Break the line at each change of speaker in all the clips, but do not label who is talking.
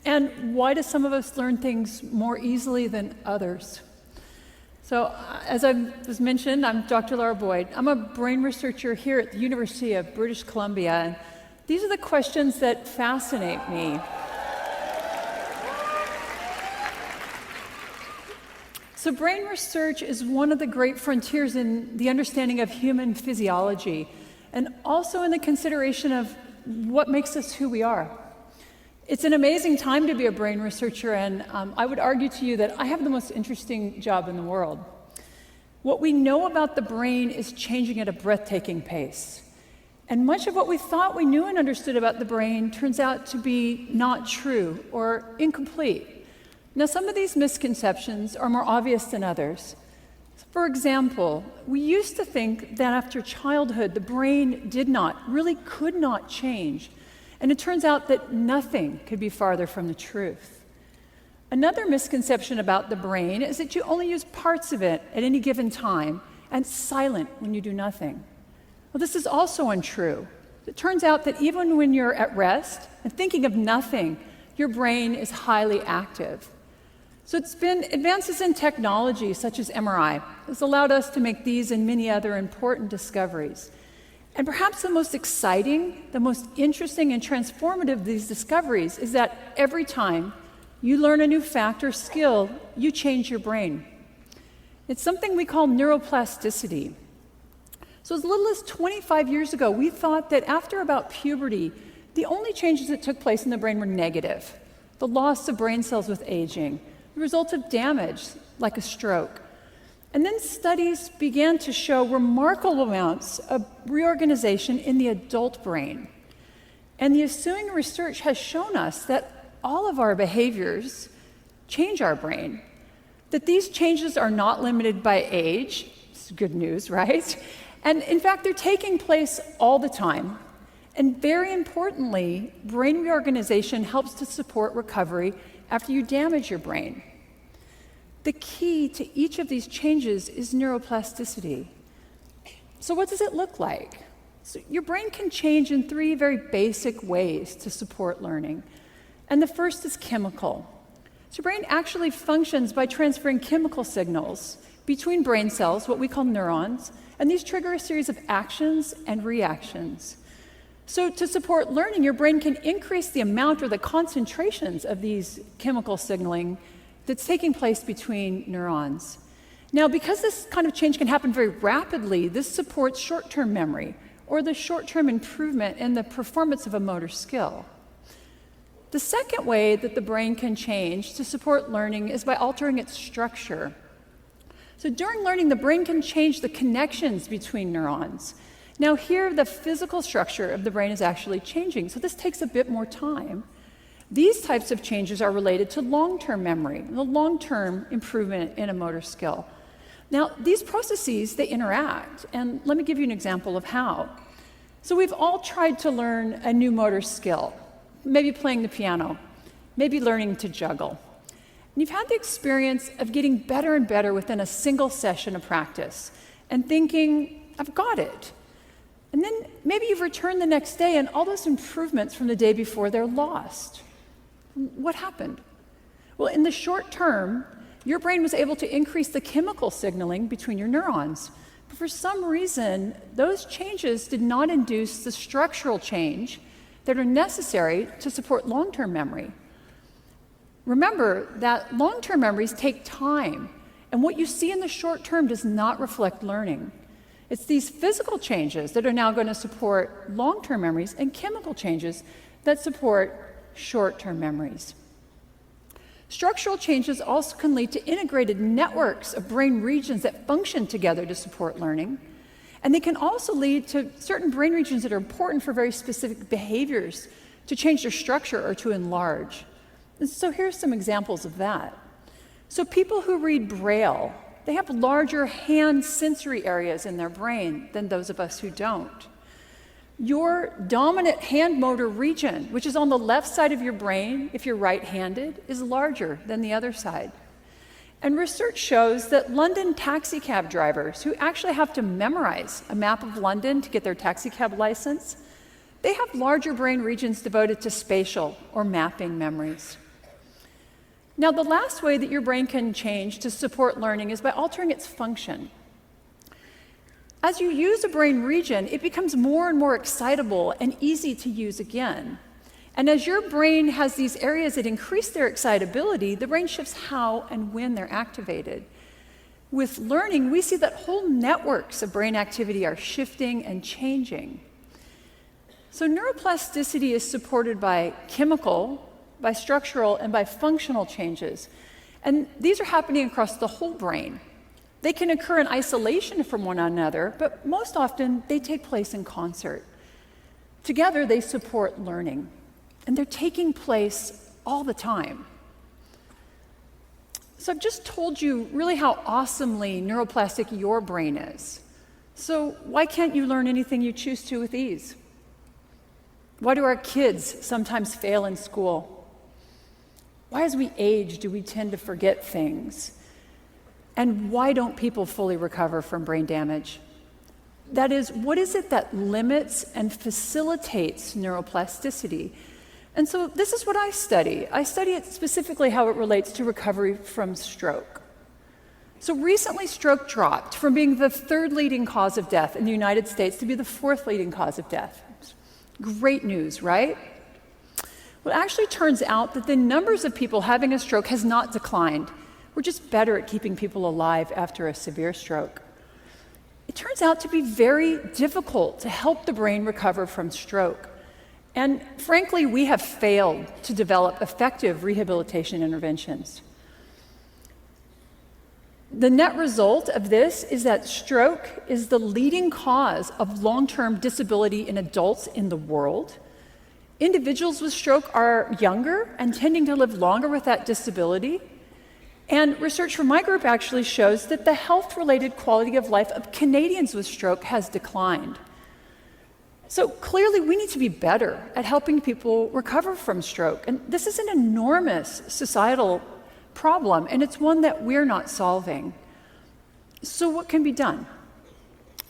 And why do some of us learn things more easily than others? So, as I was mentioned, I'm Dr. Laura Boyd. I'm a brain researcher here at the University of British Columbia, and these are the questions that fascinate me. So brain research is one of the great frontiers in the understanding of human physiology, and also in the consideration of what makes us who we are. It's an amazing time to be a brain researcher, and I would argue to you that I have the most interesting job in the world. What we know about the brain is changing at a breathtaking pace. And much of what we thought we knew and understood about the brain turns out to be not true or incomplete. Now, some of these misconceptions are more obvious than others. For example, we used to think that after childhood, the brain really could not change. And it turns out that nothing could be farther from the truth. Another misconception about the brain is that you only use parts of it at any given time, and it's silent when you do nothing. Well, this is also untrue. It turns out that even when you're at rest and thinking of nothing, your brain is highly active. So it's been advances in technology, such as MRI, has allowed us to make these and many other important discoveries. And perhaps the most exciting, the most interesting and transformative of these discoveries is that every time you learn a new fact or skill, you change your brain. It's something we call neuroplasticity. So as little as 25 years ago, we thought that after about puberty, the only changes that took place in the brain were negative. The loss of brain cells with aging, the result of damage, like a stroke. And then studies began to show remarkable amounts of reorganization in the adult brain. And the ensuing research has shown us that all of our behaviors change our brain, that these changes are not limited by age. It's good news, right? And in fact, they're taking place all the time. And very importantly, brain reorganization helps to support recovery after you damage your brain. The key to each of these changes is neuroplasticity. So what does it look like? So your brain can change in three very basic ways to support learning. And the first is chemical. So your brain actually functions by transferring chemical signals between brain cells, what we call neurons, and these trigger a series of actions and reactions. So to support learning, your brain can increase the amount or the concentrations of these chemical signaling that's taking place between neurons. Now, because this kind of change can happen very rapidly, this supports short-term memory or the short-term improvement in the performance of a motor skill. The second way that the brain can change to support learning is by altering its structure. So during learning, the brain can change the connections between neurons. Now here, the physical structure of the brain is actually changing, so this takes a bit more time. These types of changes are related to long-term memory, the long-term improvement in a motor skill. Now, these processes, they interact, and let me give you an example of how. So we've all tried to learn a new motor skill, maybe playing the piano, maybe learning to juggle. And you've had the experience of getting better and better within a single session of practice and thinking, I've got it. And then maybe you've returned the next day and all those improvements from the day before, they're lost. What happened? Well, in the short term, your brain was able to increase the chemical signaling between your neurons. But for some reason, those changes did not induce the structural change that are necessary to support long-term memory. Remember that long-term memories take time, and what you see in the short term does not reflect learning. It's these physical changes that are now going to support long-term memories and chemical changes that support short-term memories. Structural changes also can lead to integrated networks of brain regions that function together to support learning. And they can also lead to certain brain regions that are important for very specific behaviors to change their structure or to enlarge. And so here's some examples of that. So people who read Braille, they have larger hand sensory areas in their brain than those of us who don't. Your dominant hand motor region, which is on the left side of your brain, if you're right-handed, is larger than the other side. And research shows that London taxi cab drivers who actually have to memorize a map of London to get their taxi cab license, they have larger brain regions devoted to spatial or mapping memories. Now, the last way that your brain can change to support learning is by altering its function. As you use a brain region, it becomes more and more excitable and easy to use again. And as your brain has these areas that increase their excitability, the brain shifts how and when they're activated. With learning, we see that whole networks of brain activity are shifting and changing. So neuroplasticity is supported by chemical, by structural, and by functional changes. And these are happening across the whole brain. They can occur in isolation from one another, but most often they take place in concert. Together, they support learning, and they're taking place all the time. So I've just told you really how awesomely neuroplastic your brain is. So why can't you learn anything you choose to with ease? Why do our kids sometimes fail in school? Why, as we age, do we tend to forget things? And why don't people fully recover from brain damage? That is, what is it that limits and facilitates neuroplasticity? And so this is what I study. I study it specifically how it relates to recovery from stroke. So recently, stroke dropped from being the third leading cause of death in the United States to be the fourth leading cause of death. Great news, right? Well, it actually turns out that the numbers of people having a stroke has not declined. We're just better at keeping people alive after a severe stroke. It turns out to be very difficult to help the brain recover from stroke. And frankly, we have failed to develop effective rehabilitation interventions. The net result of this is that stroke is the leading cause of long-term disability in adults in the world. Individuals with stroke are younger and tending to live longer with that disability. And research from my group actually shows that the health-related quality of life of Canadians with stroke has declined. So clearly, we need to be better at helping people recover from stroke. And this is an enormous societal problem, and it's one that we're not solving. So what can be done?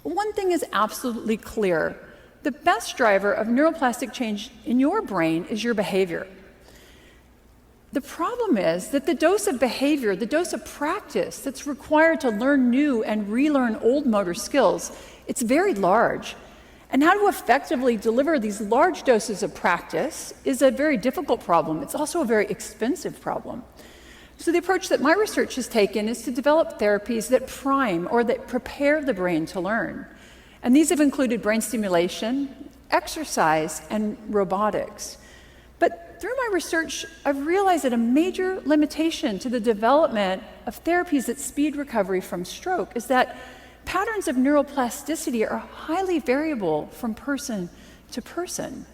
One thing is absolutely clear. The best driver of neuroplastic change in your brain is your behavior. The problem is that the dose of behavior, the dose of practice that's required to learn new and relearn old motor skills, it's very large. And how to effectively deliver these large doses of practice is a very difficult problem. It's also a very expensive problem. So the approach that my research has taken is to develop therapies that prime or that prepare the brain to learn. And these have included brain stimulation, exercise, and robotics. But through my research, I've realized that a major limitation to the development of therapies that speed recovery from stroke is that patterns of neuroplasticity are highly variable from person to person.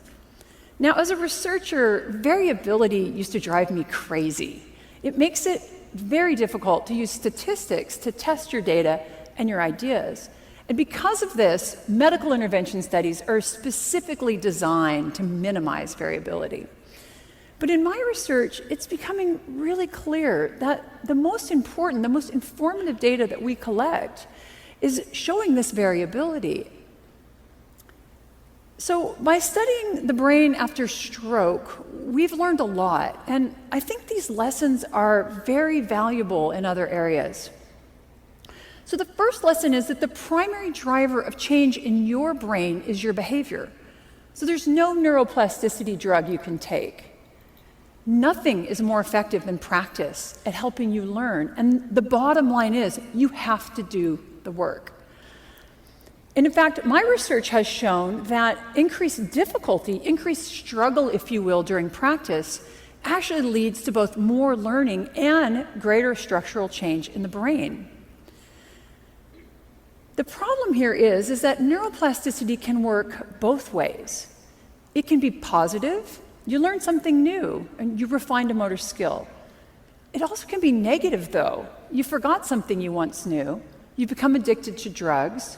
Now, as a researcher, variability used to drive me crazy. It makes it very difficult to use statistics to test your data and your ideas. And because of this, medical intervention studies are specifically designed to minimize variability. But in my research, it's becoming really clear that the most important, the most informative data that we collect is showing this variability. So by studying the brain after stroke, we've learned a lot, and I think these lessons are very valuable in other areas. So the first lesson is that the primary driver of change in your brain is your behavior. So there's no neuroplasticity drug you can take. Nothing is more effective than practice at helping you learn, and the bottom line is you have to do the work. And in fact, my research has shown that increased difficulty, increased struggle, if you will, during practice actually leads to both more learning and greater structural change in the brain. The problem here is that neuroplasticity can work both ways. It can be positive. You learn something new and you refined a motor skill. It also can be negative, though. You forgot something you once knew. You become addicted to drugs.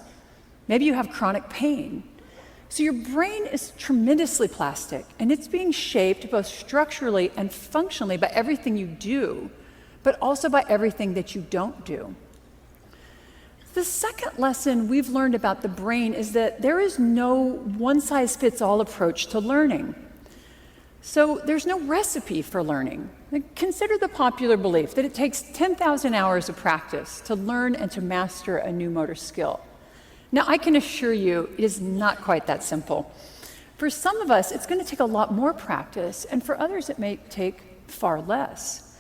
Maybe you have chronic pain. So your brain is tremendously plastic, and it's being shaped both structurally and functionally by everything you do, but also by everything that you don't do. The second lesson we've learned about the brain is that there is no one-size-fits-all approach to learning. So there's no recipe for learning. Consider the popular belief that it takes 10,000 hours of practice to learn and to master a new motor skill. Now, I can assure you it is not quite that simple. For some of us, it's going to take a lot more practice, and for others, it may take far less.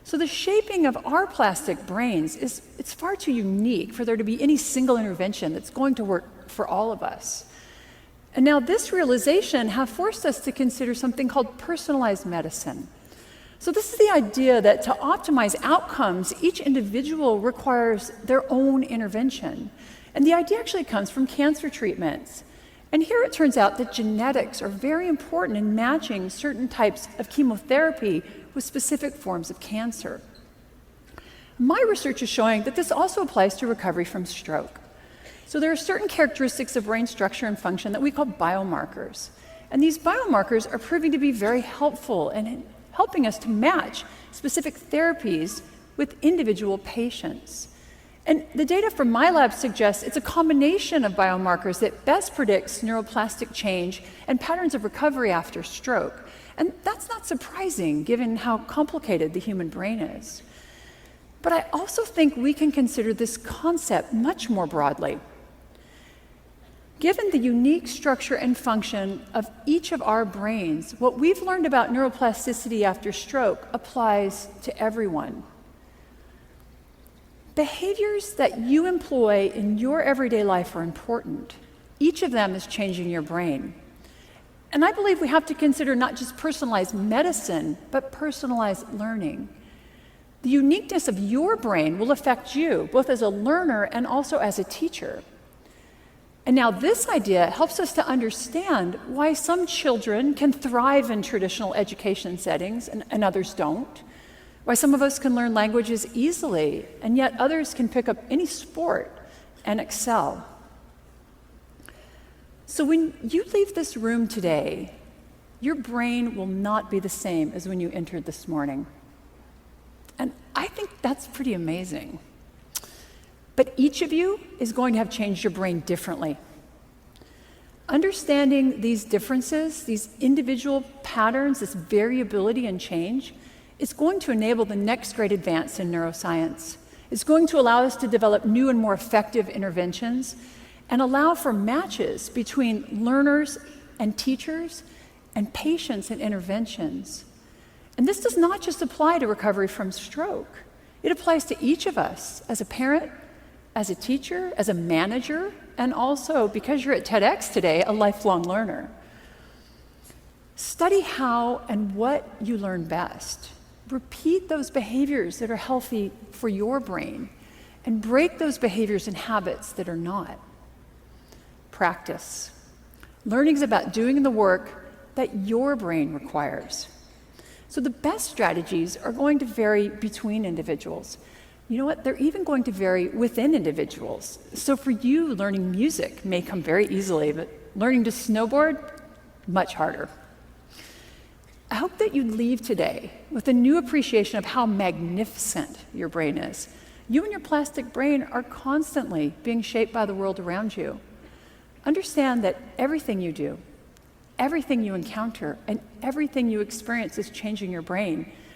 So the shaping of our plastic brains it's far too unique for there to be any single intervention that's going to work for all of us. And now this realization have forced us to consider something called personalized medicine. So this is the idea that to optimize outcomes, each individual requires their own intervention. And the idea actually comes from cancer treatments. And here it turns out that genetics are very important in matching certain types of chemotherapy with specific forms of cancer. My research is showing that this also applies to recovery from stroke. So there are certain characteristics of brain structure and function that we call biomarkers. And these biomarkers are proving to be very helpful in helping us to match specific therapies with individual patients. And the data from my lab suggests it's a combination of biomarkers that best predicts neuroplastic change and patterns of recovery after stroke. And that's not surprising given how complicated the human brain is. But I also think we can consider this concept much more broadly. Given the unique structure and function of each of our brains, what we've learned about neuroplasticity after stroke applies to everyone. Behaviors that you employ in your everyday life are important. Each of them is changing your brain. And I believe we have to consider not just personalized medicine, but personalized learning. The uniqueness of your brain will affect you, both as a learner and also as a teacher. And now this idea helps us to understand why some children can thrive in traditional education settings and others don't, why some of us can learn languages easily, and yet others can pick up any sport and excel. So when you leave this room today, your brain will not be the same as when you entered this morning. And I think that's pretty amazing. But each of you is going to have changed your brain differently. Understanding these differences, these individual patterns, this variability and change, is going to enable the next great advance in neuroscience. It's going to allow us to develop new and more effective interventions and allow for matches between learners and teachers and patients and interventions. And this does not just apply to recovery from stroke. It applies to each of us as a parent, as a teacher, as a manager, and also, because you're at TEDx today, a lifelong learner. Study how and what you learn best. Repeat those behaviors that are healthy for your brain, and break those behaviors and habits that are not. Practice. Learning is about doing the work that your brain requires. So the best strategies are going to vary between individuals. You know what? They're even going to vary within individuals. So for you, learning music may come very easily, but learning to snowboard, much harder. I hope that you leave today with a new appreciation of how magnificent your brain is. You and your plastic brain are constantly being shaped by the world around you. Understand that everything you do, everything you encounter, and everything you experience is changing your brain.